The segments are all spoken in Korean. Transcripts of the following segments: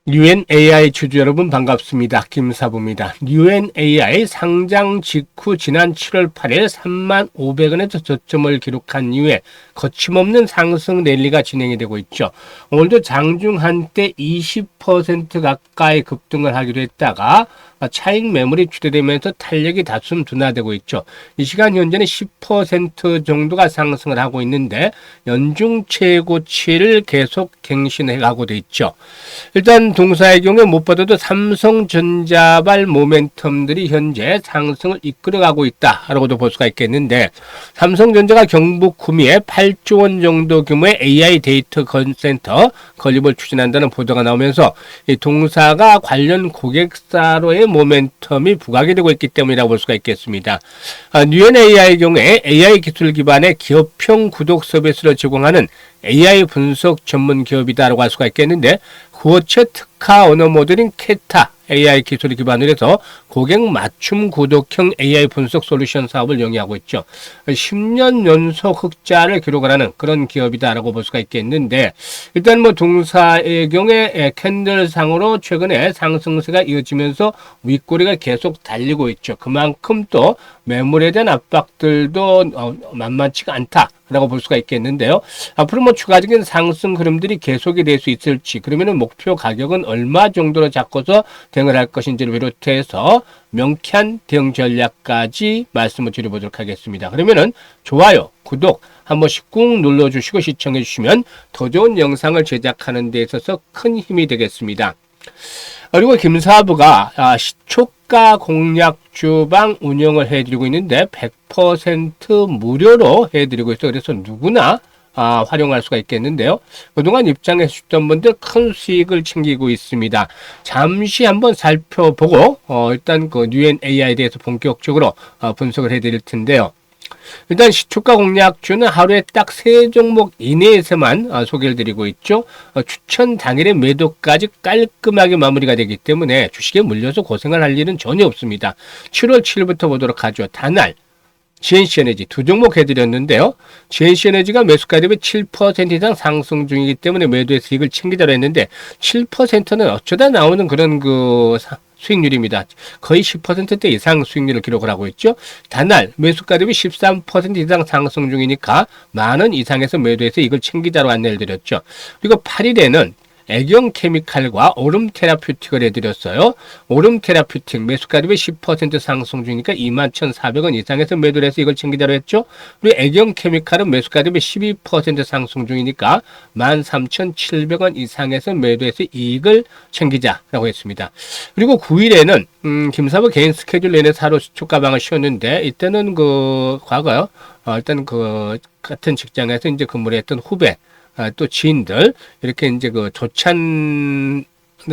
UNAI 주주 여러분 반갑습니다. 김사부입니다. UNAI 상장 직후 지난 7월 8일 35,500원에서 저점을 기록한 이후에 거침없는 상승 랠리가 진행이 되고 있죠. 오늘도 장중 한때 20% 가까이 급등을 하기도 했다가 차익 매물이 주도되면서 탄력이 다소 둔화되고 있죠. 이 시간 현재는 10% 정도가 상승을 하고 있는데 연중 최고치를 계속 갱신해 가고 있죠. 일단 동사의 경우에 무엇보다도 삼성전자발 모멘텀들이 현재 상승을 이끌어가고 있다라고도 볼 수가 있겠는데, 삼성전자가 경북 구미에 8조 원 정도 규모의 AI 데이터 센터 건립을 추진한다는 보도가 나오면서 이 동사가 관련 고객사로의 모멘텀이 부각이 되고 있기 때문이라고 볼 수가 있겠습니다. UNAI의 경우에 AI 기술 기반의 기업형 구독 서비스를 제공하는 AI 분석 전문 기업이다라고 할 수가 있겠는데, 구어체 특화 언어 모델인 캐타 AI 기술을 기반으로 해서 고객 맞춤 구독형 AI 분석 솔루션 사업을 영위하고 있죠. 10년 연속 흑자를 기록을 하는 그런 기업이다라고 볼 수가 있겠는데, 일단 동사의 경우에 캔들상으로 최근에 상승세가 이어지면서 윗꼬리가 계속 달리고 있죠. 그만큼 또 매물에 대한 압박들도 만만치가 않다라고 볼 수가 있겠는데요. 앞으로 추가적인 상승 흐름들이 계속이 될 수 있을지, 그러면은 목표 가격은 얼마 정도로 잡고서 대응을 할 것인지를 비롯해서 명쾌한 대응 전략까지 말씀을 드려보도록 하겠습니다. 그러면은 좋아요, 구독 한 번씩 꾹 눌러주시고 시청해 주시면 더 좋은 영상을 제작하는 데 있어서 큰 힘이 되겠습니다. 그리고 김사부가 시초가 공략 주방 운영을 해드리고 있는데 100% 무료로 해드리고 있어요. 그래서 누구나 활용할 수가 있겠는데요. 그동안 입장해 주셨던 분들 큰 수익을 챙기고 있습니다. 잠시 한번 살펴보고 일단 그 UNAI에 대해서 본격적으로 분석을 해드릴 텐데요. 일단 시초가 공략주는 하루에 딱 3종목 이내에서만 소개를 드리고 있죠. 추천 당일의 매도까지 깔끔하게 마무리가 되기 때문에 주식에 물려서 고생을 할 일은 전혀 없습니다. 7월 7일부터 보도록 하죠. 단알, GNC에너지 두 종목 해드렸는데요. GNC에너지가 매수가 대비 7% 이상 상승 중이기 때문에 매도해서 이익을 챙기자로 했는데 7%는 어쩌다 나오는 그런 수익률입니다. 거의 10%대 이상 수익률을 기록을 하고 있죠. 단날 매수가 대비 13% 이상 상승 중이니까 만원 이상에서 매도해서 이걸 챙기자로 안내를 드렸죠. 그리고 8일에는 애경 케미칼과 오름 테라퓨틱을 해드렸어요. 오름 테라퓨틱 매수가 대비 10% 상승 중이니까 21,400원 이상에서 매도를 해서 이걸 챙기자로 했죠. 그리고 애경 케미칼은 매수가 대비 12% 상승 중이니까 13,700원 이상에서 매도해서 이익을 챙기자라고 했습니다. 그리고 9일에는 김사부 개인 스케줄 내내 하루 시초가방을 씌웠는데, 이때는 과거요. 일단 같은 직장에서 이제 근무를 했던 후배, 또 지인들, 이렇게 이제 조찬을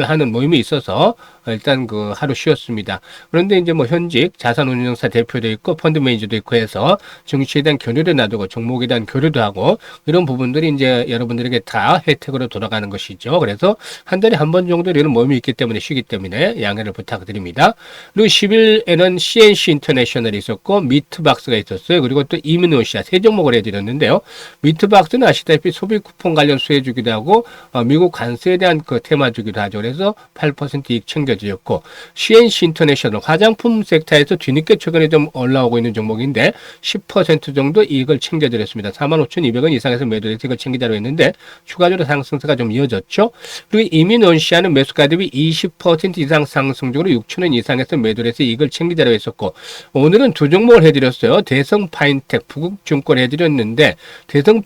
하는 모임이 있어서 일단 하루 쉬었습니다. 그런데 이제 현직 자산운용사 대표도 있고 펀드 매니저도 있고 해서 정치에 대한 교류도 놔두고 종목에 대한 교류도 하고 이런 부분들이 이제 여러분들에게 다 혜택으로 돌아가는 것이죠. 그래서 한 달에 한 번 정도 이런 모임이 있기 때문에 쉬기 때문에 양해를 부탁드립니다. 그리고 10일에는 CNC 인터내셔널이 있었고 미트박스가 있었어요. 그리고 또 이민오시아 세 종목을 해드렸는데요. 미트박스는 아시다시피 소비 쿠폰 관련 수혜주기도 하고 미국 관세에 대한 테마주기도 하죠. 그래서 8% 이익 챙겨드렸고, CNC 인터내셔널 화장품 섹터에서 뒤늦게 최근에 좀 올라오고 있는 종목인데 10% 정도 이익을 챙겨드렸습니다. 45,200원 이상에서 매도해서 이걸 챙기자로 했는데 추가적으로 상승세가 좀 이어졌죠. 그리고 이민원시아는 매수가 대비 20% 이상 상승 중으로 6,000원 이상에서 매도를 해서 이걸 챙기자로 했었고, 오늘은 두 종목을 해드렸어요. 대성파인텍, 부국증권 해드렸는데 대성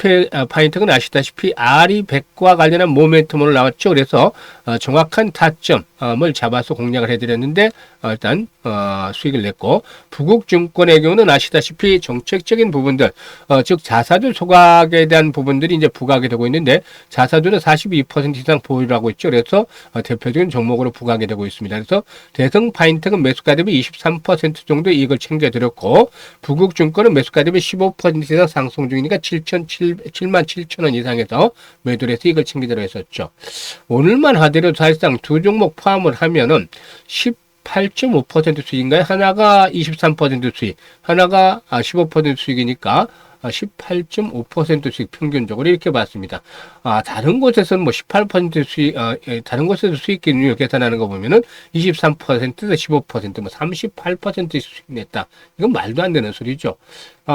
파인텍은 아시다시피 아리백과 관련한 모멘텀으로 나왔죠. 그래서 정확한 타점을 잡아서 공략을 해드렸는데 일단 수익을 냈고, 부국증권의 경우는 아시다시피 정책적인 부분들, 즉 자사주 소각에 대한 부분들이 이제 부각이 되고 있는데 자사주는 42% 이상 보유를 하고 있죠. 그래서 대표적인 종목으로 부각이 되고 있습니다. 그래서 대성파인텍은 매수가 대비 23% 정도 이익을 챙겨드렸고, 부국증권은 매수가 대비 15% 이상 상승 중이니까 77,000원 이상에서 매도를 해서 이익을 챙기도록 했었죠. 오늘만 하더라도 사실상 두 종목 포함을 하면은 8.5% 수익인가요? 하나가 23% 수익, 하나가 15% 수익이니까 18.5% 수익 평균적으로 이렇게 봤습니다. 다른 곳에서는 뭐 18% 수익, 다른 곳에서 수익 기준을 계산하는 거 보면은 23%에서 15%, 뭐 38% 수익 냈다. 이건 말도 안 되는 소리죠.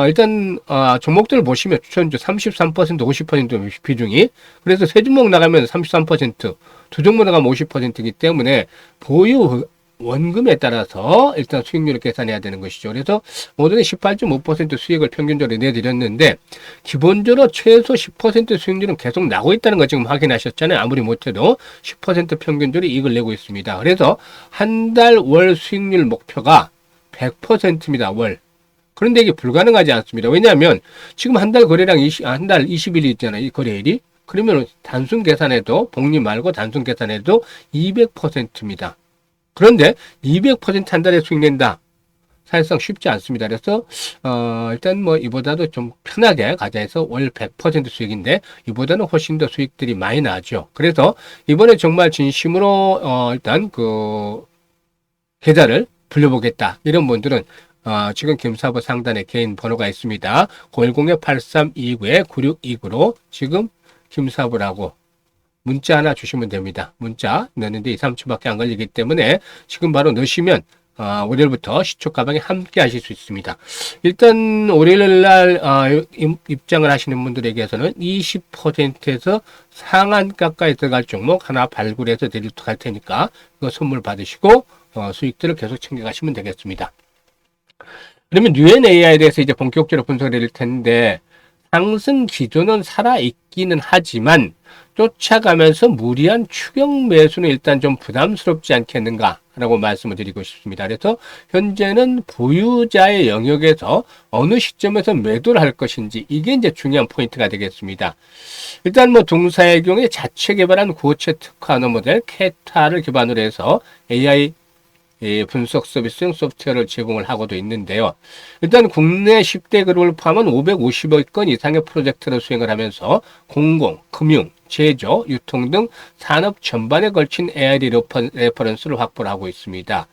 일단, 종목들 보시면 추천주 33%, 50% 비중이. 그래서 세 종목 나가면 33%, 두 종목 나가면 50%이기 때문에 보유 원금에 따라서 일단 수익률을 계산해야 되는 것이죠. 그래서 모두는 18.5% 수익을 평균적으로 내드렸는데, 기본적으로 최소 10% 수익률은 계속 나고 있다는 거 지금 확인하셨잖아요. 아무리 못해도 10% 평균적으로 이익을 내고 있습니다. 그래서 한 달 월 수익률 목표가 100%입니다. 월. 그런데 이게 불가능하지 않습니다. 왜냐하면 지금 한 달 거래량 한 달 20일이 있잖아요. 이 거래일이. 그러면 단순 계산해도, 복리 말고 단순 계산해도 200%입니다. 그런데 200% 한 달에 수익 낸다. 사실상 쉽지 않습니다. 그래서 일단 뭐 이보다도 좀 편하게 가자 해서 월 100% 수익인데, 이보다는 훨씬 더 수익들이 많이 나죠. 그래서 이번에 정말 진심으로 일단 그 계좌를 불려보겠다 이런 분들은 지금 김사부 상단에 개인 번호가 있습니다. 010-8329-9629로 지금 김사부라고 문자 하나 주시면 됩니다. 문자 넣는데 2, 3초밖에 안 걸리기 때문에 지금 바로 넣으시면 월요일부터 시초가방에 함께 하실 수 있습니다. 일단 월요일 날 입장을 하시는 분들에게서는 20%에서 상한가까지 들어갈 종목 하나 발굴해서 드리도록 할 테니까 이거 선물 받으시고 수익들을 계속 챙겨가시면 되겠습니다. 그러면 UNAI에 대해서 이제 본격적으로 분석을 드릴 텐데, 상승 기조는 살아있기는 하지만 쫓아가면서 무리한 추격 매수는 일단 좀 부담스럽지 않겠는가라고 말씀을 드리고 싶습니다. 그래서 현재는 보유자의 영역에서 어느 시점에서 매도를 할 것인지, 이게 이제 중요한 포인트가 되겠습니다. 일단 뭐 동사의 경우에 자체 개발한 고체 특화 언어 모델 캐타를 기반으로 해서 AI 분석 서비스용 소프트웨어를 제공을 하고도 있는데요. 일단 국내 10대 그룹을 포함한 550여 건 이상의 프로젝트를 수행을 하면서 공공, 금융, 제조, 유통 등 산업 전반에 걸친 AI 레퍼런스를 확보를 하고 있습니다.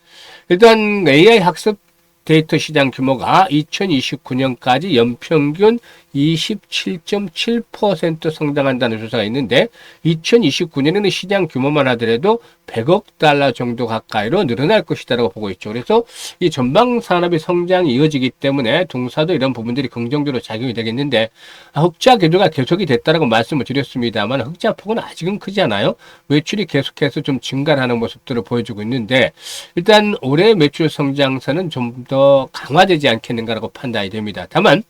일단 AI 학습 데이터 시장 규모가 2029년까지 연평균 27.7% 성장한다는 조사가 있는데, 2029년에는 시장 규모만 하더라도 100억 달러 정도 가까이로 늘어날 것이다라고 보고 있죠. 그래서 이 전방 산업의 성장이 이어지기 때문에 동사도 이런 부분들이 긍정적으로 작용이 되겠는데, 흑자 기조가 계속이 됐다라고 말씀을 드렸습니다만 흑자 폭은 아직은 크지 않아요. 매출이 계속해서 좀 증가하는 모습들을 보여주고 있는데, 일단 올해 매출 성장세는 좀 더 강화되지 않겠는가라고 판단이 됩니다. 다만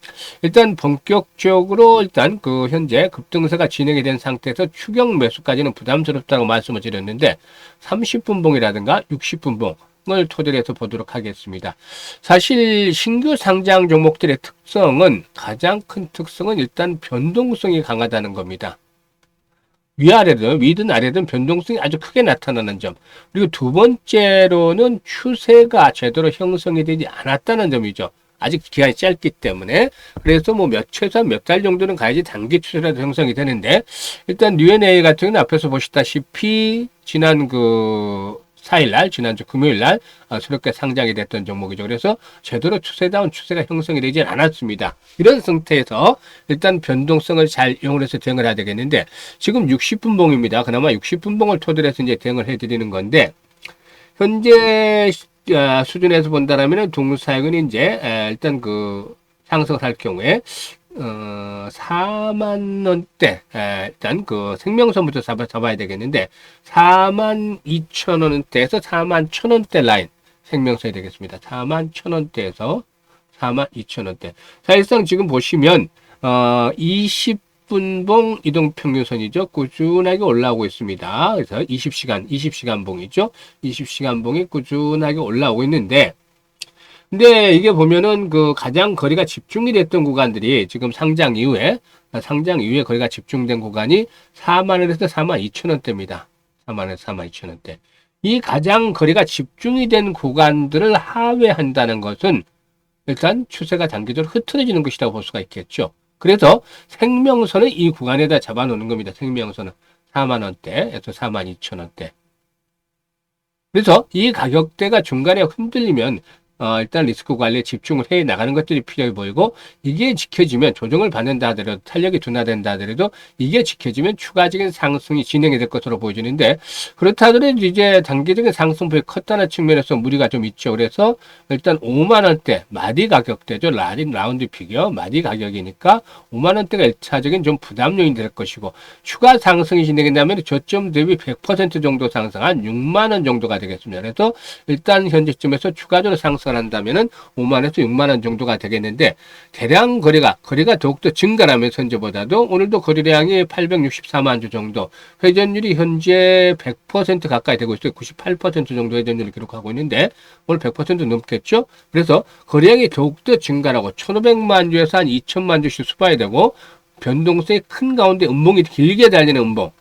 일단 본격적으로 일단 그 현재 급등세가 진행이 된 상태에서 추격 매수까지는 부담스럽다고 말씀을 드렸는데, 30분봉이라든가 60분봉을 토대로 해서 보도록 하겠습니다. 사실 신규 상장 종목들의 특성은, 가장 큰 특성은 일단 변동성이 강하다는 겁니다. 위아래든 위든 아래든 변동성이 아주 크게 나타나는 점, 그리고 두 번째로는 추세가 제대로 형성이 되지 않았다는 점이죠. 아직 기간이 짧기 때문에. 그래서 뭐 최소한 몇 달 정도는 가야지 단기 추세라도 형성이 되는데, 일단 UNA 같은 경우는 앞에서 보시다시피 지난 4일날, 지난주 금요일날 새롭게 상장이 됐던 종목이죠. 그래서 제대로 추세다운 추세가 형성이 되지 않았습니다. 이런 상태에서 일단 변동성을 잘 이용을 해서 대응을 해야 되겠는데, 지금 60분봉입니다. 그나마 60분봉을 토대로 해서 이제 대응을 해드리는 건데, 현재 수준에서 본다라면 동사액은 이제 일단 상승을 할 경우에 4만 원대, 일단 생명선부터 잡아야 되겠는데, 4만 2천 원대에서 4만 1천 원대 라인 생명선이 되겠습니다. 4만 1천 원대에서 4만 2천 원대. 사실상 지금 보시면 20분봉 이동평균선이죠. 꾸준하게 올라오고 있습니다. 그래서 20시간 봉이죠. 20시간 봉이 꾸준하게 올라오고 있는데, 근데 이게 보면은 가장 거리가 집중이 됐던 구간들이 지금 상장 이후에 거리가 집중된 구간이 4만 원에서 4만 2천 원대입니다. 4만 원에서 4만 2천 원대. 이 가장 거리가 집중이 된 구간들을 하회한다는 것은 일단 추세가 단기적으로 흐트러지는 것이라고 볼 수가 있겠죠. 그래서 생명선은 이 구간에다 잡아놓는 겁니다. 생명선은 4만 원대에서 4만 2천 원대. 그래서 이 가격대가 중간에 흔들리면 일단 리스크 관리에 집중을 해 나가는 것들이 필요해 보이고, 이게 지켜지면 조정을 받는다 하더라도, 탄력이 둔화된다 하더라도 이게 지켜지면 추가적인 상승이 진행이 될 것으로 보여지는데, 그렇다 하더라도 이제 단기적인 상승폭이 컸다는 측면에서 무리가 좀 있죠. 그래서 일단 5만 원대 마디 가격대죠. 라운드 피겨 마디 가격이니까 5만 원대가 1차적인 좀 부담 요인이 될 것이고, 추가 상승이 진행된다면 저점 대비 100% 정도 상승한 6만 원 정도가 되겠습니다. 그래서 일단 현재쯤에서 추가적으로 상승을 한다면은 5만에서 6만 원 정도가 되겠는데, 대량 거래가 더욱더 증가하면서 현재보다도 오늘도 거래량이 864만 주 정도, 회전율이 현재 100% 가까이 되고 있어요. 98% 정도 회전율을 기록하고 있는데 오늘 100% 넘겠죠. 그래서 거래량이 더욱더 증가하고 1,500만 주에서 한 2천만 주씩 수반이 되고, 변동성이 큰 가운데 음봉이 길게 달리는 음봉,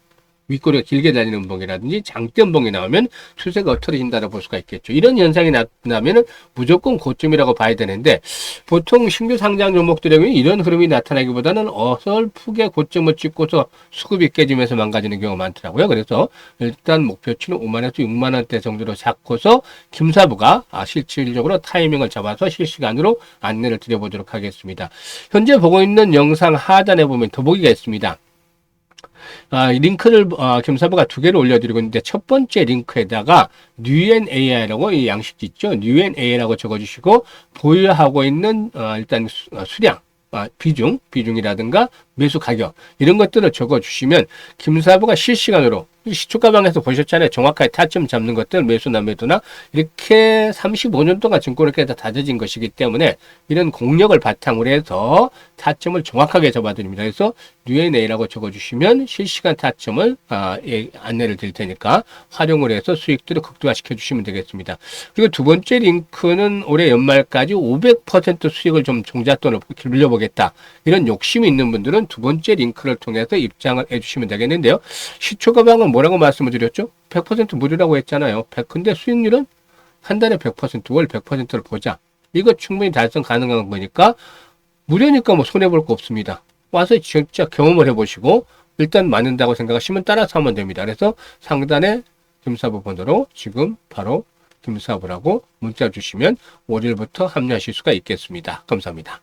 윗꼬리가 길게 달리는 음봉이라든지 장대 음봉이 나오면 추세가 엇터진다고 볼 수가 있겠죠. 이런 현상이 나타나면 무조건 고점이라고 봐야 되는데, 보통 신규 상장 종목들의 경우 이런 흐름이 나타나기보다는 어설프게 고점을 찍고서 수급이 깨지면서 망가지는 경우가 많더라고요. 그래서 일단 목표치는 5만에서 6만 원대 정도로 잡고서 김사부가 실질적으로 타이밍을 잡아서 실시간으로 안내를 드려보도록 하겠습니다. 현재 보고 있는 영상 하단에 보면 더보기가 있습니다. 링크를 김사부가 2개를 올려드리고 있는데, 첫 번째 링크에다가 뉴엔AI라고 이 양식지 있죠. 뉴엔AI라고 적어주시고, 보유하고 있는 일단 수량, 비중이라든가 매수 가격, 이런 것들을 적어주시면 김사부가 실시간으로 시초가방에서 보셨잖아요. 정확하게 타점 잡는 것들, 매수나 매도나, 이렇게 35년 동안 증권을 깨다 다져진 것이기 때문에 이런 공력을 바탕으로 해서 타점을 정확하게 잡아드립니다. 그래서 뉴엔A라고 적어주시면 실시간 타점을 안내를 드릴 테니까 활용을 해서 수익들을 극대화시켜 주시면 되겠습니다. 그리고 두 번째 링크는 올해 연말까지 500% 수익을 좀 종잣돈을 빌려보겠다, 이런 욕심이 있는 분들은 두 번째 링크를 통해서 입장을 해주시면 되겠는데요. 시초가방은 뭐라고 말씀을 드렸죠? 100% 무료라고 했잖아요. 근데 수익률은 한 달에 100%, 월 100%를 보자. 이거 충분히 달성 가능한 거니까 무료니까 뭐 손해볼 거 없습니다. 와서 진짜 경험을 해보시고 일단 맞는다고 생각하시면 따라서 하면 됩니다. 그래서 상단에 김사부 번호로 지금 바로 김사부라고 문자 주시면 월요일부터 합류하실 수가 있겠습니다. 감사합니다.